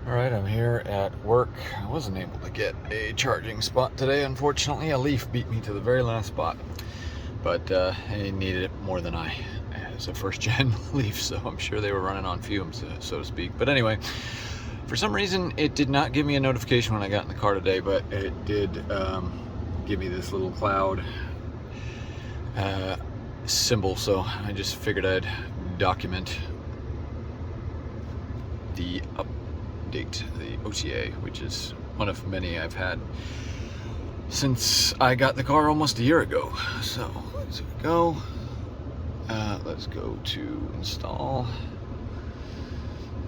Alright, I'm here at work. I wasn't able to get a charging spot today, unfortunately. A leaf beat me to the very last spot. But I needed it more than I. It's a first-gen leaf, so I'm sure they were running on fumes, so to speak. But anyway, for some reason, it did not give me a notification when I got in the car today, but it did give me this little cloud symbol, so I just figured I'd document the update, the OTA, which is one of many I've had since I got the car almost a year ago. So let's go. Let's go to install.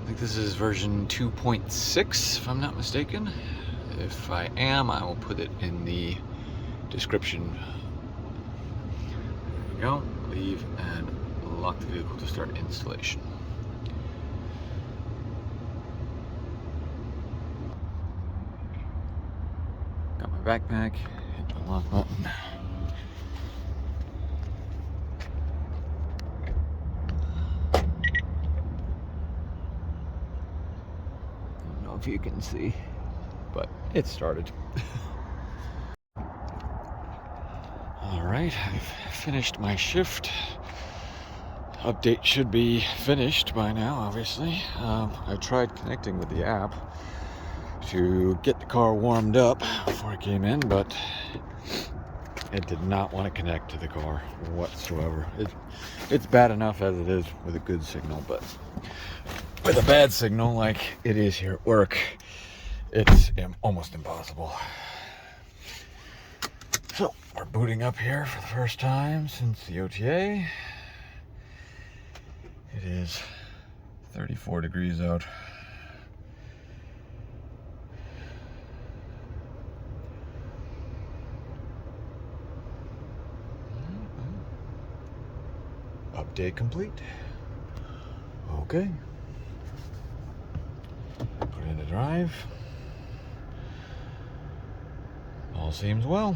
I think this is version 2.6, if I'm not mistaken. If I am, I will put it in the description. There we go. Leave and lock the vehicle to start installation. Got my backpack, hit the lock button. Don't know if you can see, but it started. Alright, I've finished my shift. Update should be finished by now, obviously. I tried connecting with the app to get the car warmed up before I came in, but it did not want to connect to the car whatsoever. It's bad enough as it is with a good signal, but with a bad signal like it is here at work, it's almost impossible. So we're booting up here for the first time since the OTA. It is 34 degrees out. Update complete. Okay. Put it in the drive. All seems well.